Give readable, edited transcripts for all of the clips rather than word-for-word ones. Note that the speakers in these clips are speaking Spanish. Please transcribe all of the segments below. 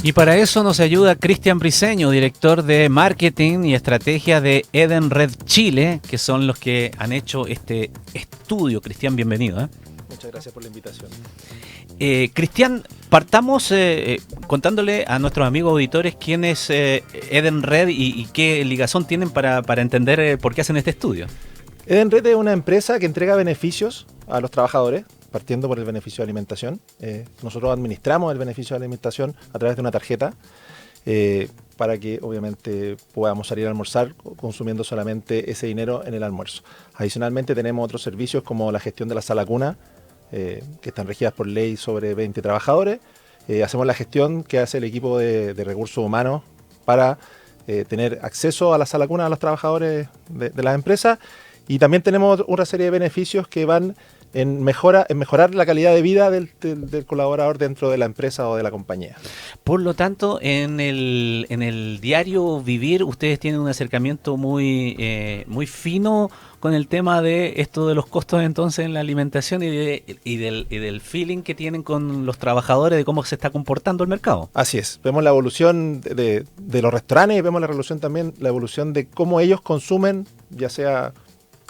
Y para eso nos ayuda Cristian Briceño, director de Marketing y Estrategia de Edenred Chile, que son los que han hecho este estudio. Cristian, bienvenido. Muchas gracias por la invitación. Cristian, partamos contándole a nuestros amigos auditores quién es Edenred y qué ligazón tienen para entender por qué hacen este estudio. Edenred es una empresa que entrega beneficios a los trabajadores, partiendo por el beneficio de alimentación. Nosotros administramos el beneficio de alimentación a través de una tarjeta para que obviamente podamos salir a almorzar consumiendo solamente ese dinero en el almuerzo. Adicionalmente tenemos otros servicios como la gestión de la sala cuna, que están regidas por ley sobre 20 trabajadores. Hacemos la gestión que hace el equipo de recursos humanos para tener acceso a la sala cuna a los trabajadores de las empresas. Y también tenemos una serie de beneficios que van en mejorar la calidad de vida del colaborador dentro de la empresa o de la compañía. Por lo tanto, en el diario vivir, ustedes tienen un acercamiento muy fino con el tema de esto de los costos entonces en la alimentación y del feeling que tienen con los trabajadores, de cómo se está comportando el mercado. Así es, vemos la evolución de los restaurantes y vemos la evolución de cómo ellos consumen, ya sea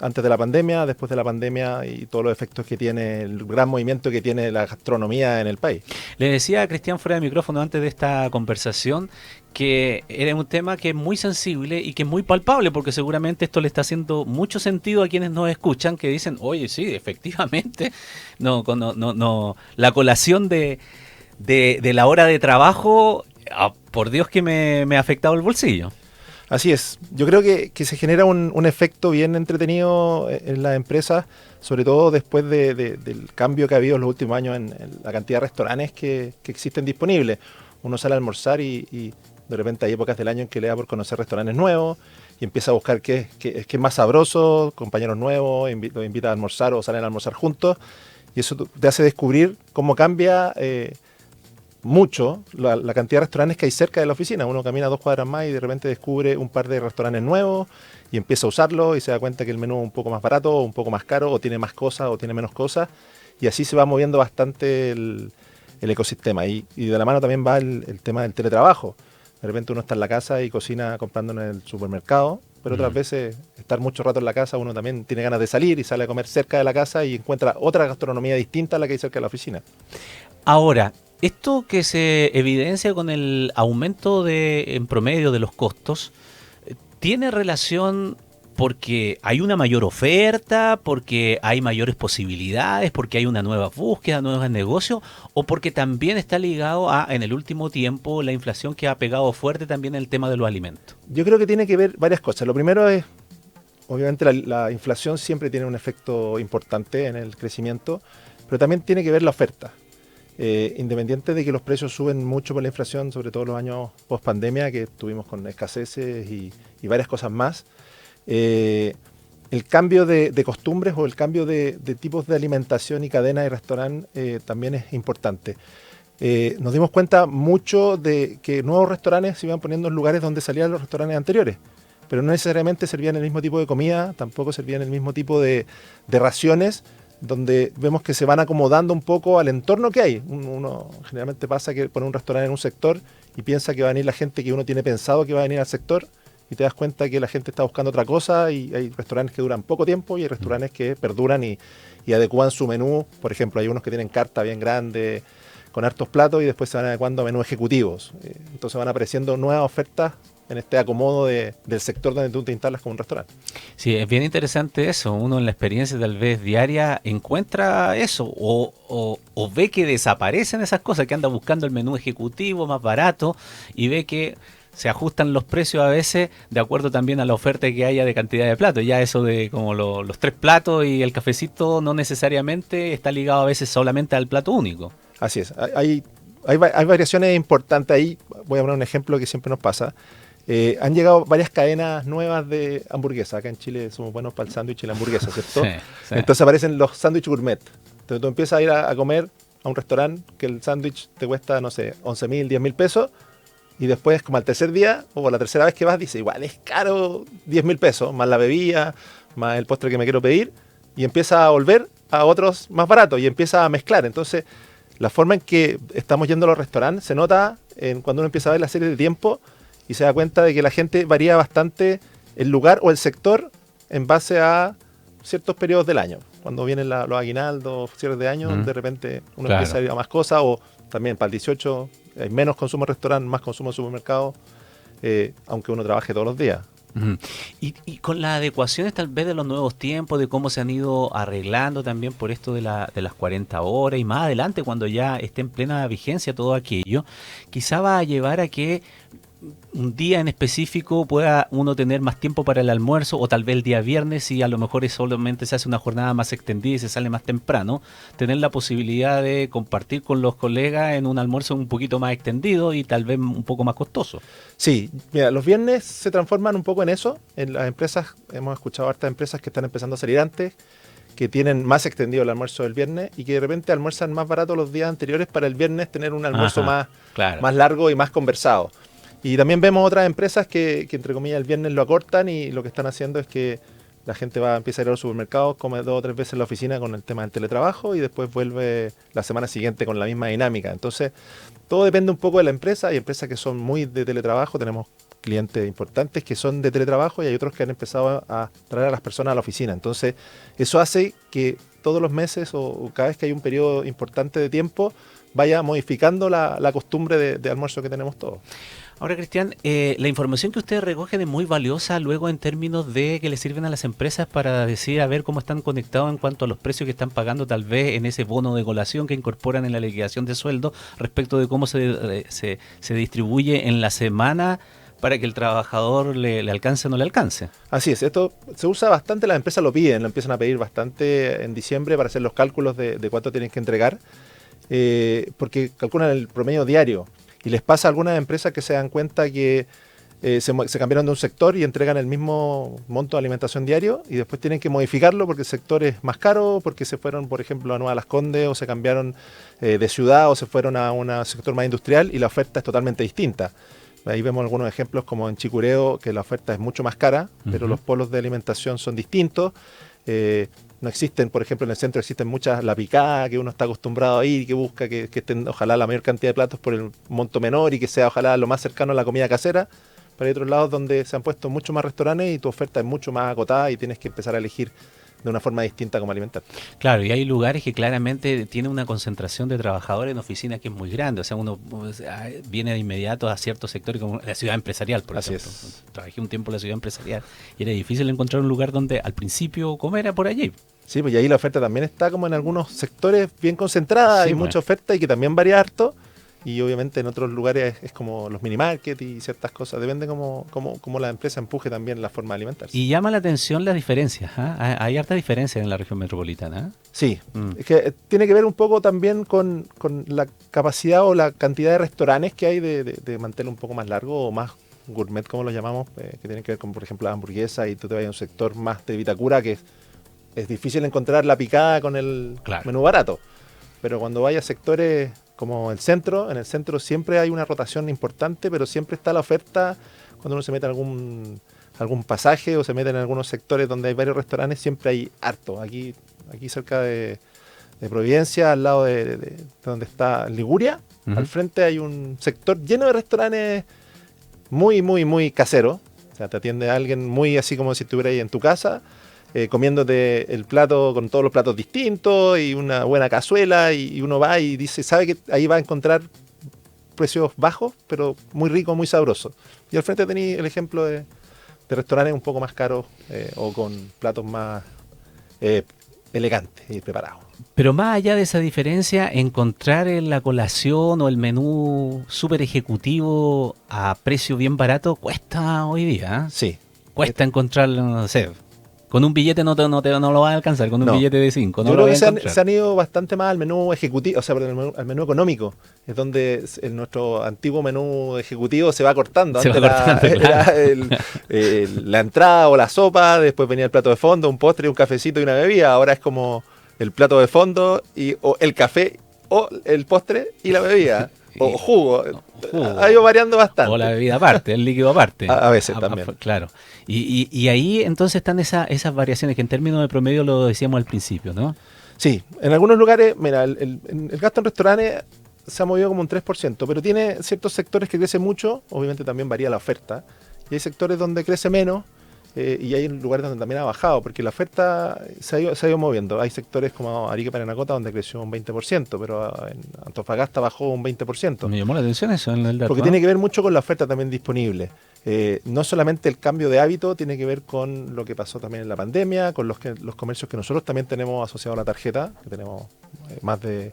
antes de la pandemia, después de la pandemia y todos los efectos que tiene, el gran movimiento que tiene la gastronomía en el país. Le decía a Cristian fuera de micrófono antes de esta conversación que era un tema que es muy sensible y que es muy palpable, porque seguramente esto le está haciendo mucho sentido a quienes nos escuchan, que dicen, oye, sí, efectivamente, no, la colación de la hora de trabajo, por Dios que me ha afectado el bolsillo. Así es, yo creo que se genera un efecto bien entretenido en las empresas, sobre todo después del cambio que ha habido en los últimos años en la cantidad de restaurantes que existen disponibles. Uno sale a almorzar y de repente hay épocas del año en que le da por conocer restaurantes nuevos y empieza a buscar qué es más sabroso, compañeros nuevos, lo invita a almorzar o salen a almorzar juntos, y eso te hace descubrir cómo cambia mucho la cantidad de restaurantes que hay cerca de la oficina. Uno camina 2 cuadras más y de repente descubre un par de restaurantes nuevos y empieza a usarlo y se da cuenta que el menú es un poco más barato o un poco más caro o tiene más cosas o tiene menos cosas, y así se va moviendo bastante el ecosistema, y de la mano también va el tema del teletrabajo. De repente uno está en la casa y cocina comprando en el supermercado, pero otras veces estar mucho rato en la casa uno también tiene ganas de salir y sale a comer cerca de la casa y encuentra otra gastronomía distinta a la que hay cerca de la oficina. Ahora, esto que se evidencia con el aumento en promedio de los costos, ¿tiene relación porque hay una mayor oferta, porque hay mayores posibilidades, porque hay una nueva búsqueda, nuevos negocios, o porque también está ligado a, en el último tiempo, la inflación que ha pegado fuerte también en el tema de los alimentos? Yo creo que tiene que ver varias cosas. Lo primero es, obviamente la inflación siempre tiene un efecto importante en el crecimiento, pero también tiene que ver la oferta. Independiente de que los precios suben mucho por la inflación, sobre todo los años post pandemia, que tuvimos con escaseces y varias cosas más, el cambio de costumbres o el cambio de tipos de alimentación y cadena de restaurante también es importante. Nos dimos cuenta mucho de que nuevos restaurantes se iban poniendo en lugares donde salían los restaurantes anteriores, pero no necesariamente servían el mismo tipo de comida, tampoco servían el mismo tipo de raciones, donde vemos que se van acomodando un poco al entorno que hay. Uno generalmente pasa que pone un restaurante en un sector y piensa que va a venir la gente que uno tiene pensado que va a venir al sector, y te das cuenta que la gente está buscando otra cosa, y hay restaurantes que duran poco tiempo y hay restaurantes que perduran y adecúan su menú. Por ejemplo, hay unos que tienen carta bien grande, con hartos platos, y después se van adecuando a menús ejecutivos. Entonces van apareciendo nuevas ofertas en este acomodo del sector donde tú te instalas como un restaurante. Sí, es bien interesante eso. Uno en la experiencia tal vez diaria encuentra eso o ve que desaparecen esas cosas, que anda buscando el menú ejecutivo más barato y ve que se ajustan los precios a veces de acuerdo también a la oferta que haya de cantidad de platos. Ya eso de como los 3 platos y el cafecito no necesariamente está ligado a veces solamente al plato único. Así es. Hay variaciones importantes ahí. Voy a poner un ejemplo que siempre nos pasa. Han llegado varias cadenas nuevas de hamburguesas. Acá en Chile somos buenos para el sándwich y la hamburguesa, ¿cierto? Sí, sí. Entonces aparecen los sándwiches gourmet. Entonces tú empiezas a ir a comer a un restaurante que el sándwich te cuesta, no sé, 11.000, 10.000 pesos. Y después, como al tercer día, o la tercera vez que vas, dice, igual es caro 10.000 pesos, más la bebida, más el postre que me quiero pedir. Y empieza a volver a otros más baratos y empieza a mezclar. Entonces, la forma en que estamos yendo a los restaurantes se nota cuando uno empieza a ver la serie de tiempo y se da cuenta de que la gente varía bastante el lugar o el sector en base a ciertos periodos del año. Cuando vienen los aguinaldos, cierres de año, de repente uno empieza a ir a más cosas, o también para el 18 hay menos consumo en restaurante, más consumo en supermercado, aunque uno trabaje todos los días. Y con las adecuaciones tal vez de los nuevos tiempos, de cómo se han ido arreglando también por esto de las 40 horas y más adelante cuando ya esté en plena vigencia todo aquello, quizá va a llevar a que un día en específico pueda uno tener más tiempo para el almuerzo, o tal vez el día viernes, y a lo mejor solamente se hace una jornada más extendida y se sale más temprano, tener la posibilidad de compartir con los colegas en un almuerzo un poquito más extendido y tal vez un poco más costoso. Sí, mira, los viernes se transforman un poco en eso. En las empresas, hemos escuchado hartas empresas que están empezando a salir antes, que tienen más extendido el almuerzo del viernes y que de repente almuerzan más barato los días anteriores para el viernes tener un almuerzo más largo y más conversado. Y también vemos otras empresas que entre comillas el viernes lo acortan y lo que están haciendo es que la gente empieza a ir a los supermercados, come 2 o 3 veces en la oficina con el tema del teletrabajo y después vuelve la semana siguiente con la misma dinámica. Entonces, todo depende un poco de la empresa. Hay empresas que son muy de teletrabajo, tenemos clientes importantes que son de teletrabajo y hay otros que han empezado a traer a las personas a la oficina. Entonces, eso hace que todos los meses o cada vez que hay un periodo importante de tiempo vaya modificando la costumbre de almuerzo que tenemos todos. Ahora, Cristian, la información que ustedes recogen es muy valiosa luego en términos de que le sirven a las empresas para decir a ver cómo están conectados en cuanto a los precios que están pagando tal vez en ese bono de colación que incorporan en la liquidación de sueldo respecto de cómo se distribuye en la semana para que el trabajador le alcance o no le alcance. Así es, esto se usa bastante, las empresas lo piden, lo empiezan a pedir bastante en diciembre para hacer los cálculos de cuánto tienen que entregar, porque calculan el promedio diario. Y les pasa a algunas empresas que se dan cuenta que se cambiaron de un sector y entregan el mismo monto de alimentación diario y después tienen que modificarlo porque el sector es más caro, porque se fueron, por ejemplo, a Nueva Las Condes o se cambiaron de ciudad o se fueron a un sector más industrial y la oferta es totalmente distinta. Ahí vemos algunos ejemplos como en Chicureo, que la oferta es mucho más cara, pero los polos de alimentación son distintos. No existen, por ejemplo, en el centro existen muchas, la picada, que uno está acostumbrado a ir, que busca que estén ojalá la mayor cantidad de platos por el monto menor y que sea ojalá lo más cercano a la comida casera. Pero hay otros lados donde se han puesto mucho más restaurantes y tu oferta es mucho más acotada y tienes que empezar a elegir de una forma distinta cómo alimentarte. Claro, y hay lugares que claramente tienen una concentración de trabajadores en oficinas que es muy grande. O sea, uno viene de inmediato a ciertos sectores como la ciudad empresarial, por ejemplo. Es. Trabajé un tiempo en la ciudad empresarial y era difícil encontrar un lugar donde al principio comer era por allí. Sí, pues y ahí la oferta también está como en algunos sectores bien concentrada, sí, hay mucha oferta y que también varía harto. Y obviamente en otros lugares es como los mini market y ciertas cosas. Depende cómo la empresa empuje también la forma de alimentarse. Y llama la atención las diferencias. Hay harta diferencia en la región metropolitana. Sí, es que tiene que ver un poco también con la capacidad o la cantidad de restaurantes que hay de mantel un poco más largo o más gourmet, como lo llamamos, que tienen que ver con, por ejemplo, las hamburguesas y tú te vas a un sector más de Vitacura que es difícil encontrar la picada con el menú barato. Pero cuando vayas a sectores como el centro, en el centro siempre hay una rotación importante, pero siempre está la oferta cuando uno se mete en algún pasaje o se mete en algunos sectores donde hay varios restaurantes, siempre hay harto. Aquí cerca de Providencia, al lado de donde está Liguria, al frente hay un sector lleno de restaurantes muy, muy, muy caseros. O sea, te atiende alguien muy así como si estuvieras ahí en tu casa, comiéndote el plato con todos los platos distintos y una buena cazuela y uno va y dice, sabe que ahí va a encontrar precios bajos, pero muy rico, muy sabroso. Y al frente tenéis el ejemplo de restaurantes un poco más caros o con platos más elegantes y preparados. Pero más allá de esa diferencia, encontrar en la colación o el menú súper ejecutivo a precio bien barato cuesta hoy día. Sí. Cuesta encontrarlo, no sé. Con un billete no lo vas a alcanzar, con un billete de 5. Yo creo que se han ido bastante más al menú ejecutivo, o sea, al menú económico. Es donde nuestro antiguo menú ejecutivo se va cortando. Antes era la entrada o la sopa, después venía el plato de fondo, un postre, un cafecito y una bebida. Ahora es como el plato de fondo o el café o el postre y la bebida. O jugo. Ha ido variando bastante. O la bebida aparte, el líquido aparte. A veces también. Claro. Y ahí entonces están esas variaciones que en términos de promedio lo decíamos al principio, ¿no? Sí, en algunos lugares, mira, el gasto en restaurantes se ha movido como un 3%, pero tiene ciertos sectores que crecen mucho, obviamente también varía la oferta, y hay sectores donde crece menos, y hay lugares donde también ha bajado, porque la oferta se ha ido moviendo. Hay sectores como Arica y Parinacota donde creció un 20%, pero en Antofagasta bajó un 20%. Me llamó la atención eso en el dato. Porque tiene que ver mucho con la oferta también disponible. No solamente el cambio de hábito, tiene que ver con lo que pasó también en la pandemia, con los comercios que nosotros también tenemos asociados a la tarjeta, que tenemos más de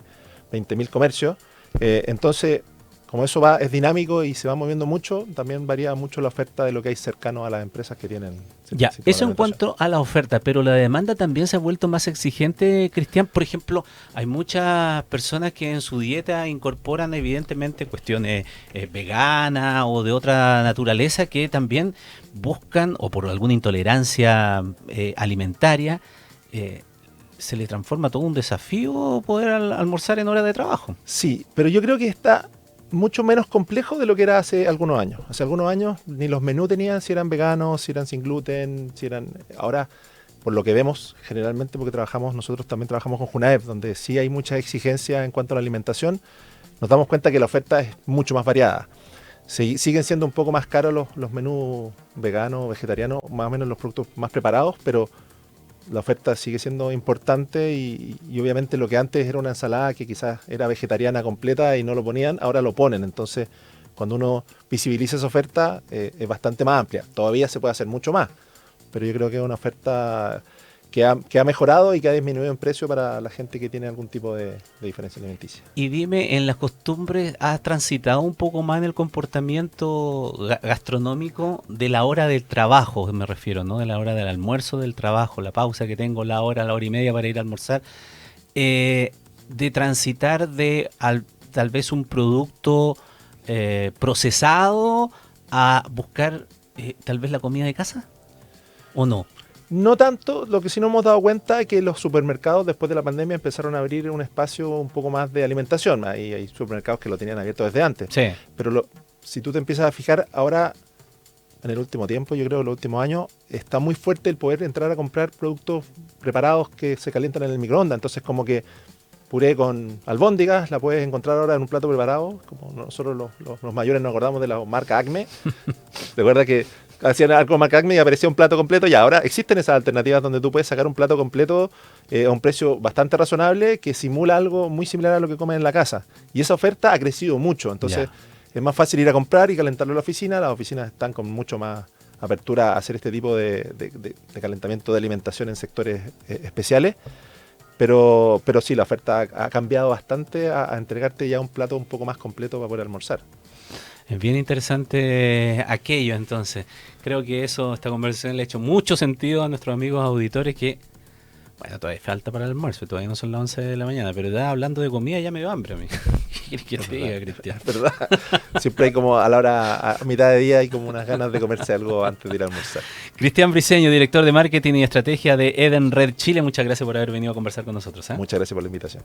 20.000 comercios. Entonces, como eso es dinámico y se va moviendo mucho, también varía mucho la oferta de lo que hay cercano a las empresas que tienen. Ya, eso en cuanto a la oferta, pero la demanda también se ha vuelto más exigente, Cristian. Por ejemplo, hay muchas personas que en su dieta incorporan evidentemente cuestiones veganas o de otra naturaleza que también buscan, o por alguna intolerancia alimentaria, se le transforma todo un desafío poder almorzar en hora de trabajo. Sí, pero yo creo que está mucho menos complejo de lo que era hace algunos años. Hace algunos años ni los menús tenían si eran veganos, si eran sin gluten, si eran... Ahora, por lo que vemos generalmente, porque nosotros también trabajamos con Junaep, donde sí hay mucha exigencia en cuanto a la alimentación, nos damos cuenta que la oferta es mucho más variada. Siguen siendo un poco más caros los menús veganos, vegetarianos, más o menos los productos más preparados, pero la oferta sigue siendo importante y obviamente lo que antes era una ensalada que quizás era vegetariana completa y no lo ponían, ahora lo ponen. Entonces, cuando uno visibiliza esa oferta, es bastante más amplia. Todavía se puede hacer mucho más, pero yo creo que es una oferta que ha mejorado y que ha disminuido en precio para la gente que tiene algún tipo de diferencia alimenticia. Y dime, ¿en las costumbres has transitado un poco más en el comportamiento gastronómico de la hora del trabajo, me refiero, ¿no? De la hora del almuerzo, del trabajo, la pausa que tengo, la hora y media para ir a almorzar, de transitar tal vez un producto procesado a buscar tal vez la comida de casa, ¿o no? No tanto, lo que sí nos hemos dado cuenta es que los supermercados después de la pandemia empezaron a abrir un espacio un poco más de alimentación. Hay supermercados que lo tenían abierto desde antes. Sí. Pero si tú te empiezas a fijar, ahora, en el último tiempo, yo creo en los últimos años, está muy fuerte el poder entrar a comprar productos preparados que se calientan en el microondas. Entonces, como que puré con albóndigas, la puedes encontrar ahora en un plato preparado. Como nosotros los mayores nos acordamos de la marca Acme. Recuerda que hacían algo marca Acme y aparecía un plato completo, y ahora existen esas alternativas donde tú puedes sacar un plato completo a un precio bastante razonable que simula algo muy similar a lo que comen en la casa. Y esa oferta ha crecido mucho, entonces es más fácil ir a comprar y calentarlo en la oficina. Las oficinas están con mucho más apertura a hacer este tipo de calentamiento de alimentación en sectores especiales. Pero sí, la oferta ha cambiado bastante a entregarte ya un plato un poco más completo para poder almorzar. Es bien interesante aquello, entonces. Creo que esta conversación le ha hecho mucho sentido a nuestros amigos auditores que, bueno, todavía falta para el almuerzo, todavía no son las 11 de la mañana, pero ya hablando de comida ya me dio hambre a mí. ¿Qué quieres que te diga, Cristian? ¿Verdad? Siempre hay como a la hora, a mitad de día, hay como unas ganas de comerse algo antes de ir a almorzar. Cristian Briceño, director de Marketing y Estrategia de Edenred Chile, muchas gracias por haber venido a conversar con nosotros. Muchas gracias por la invitación.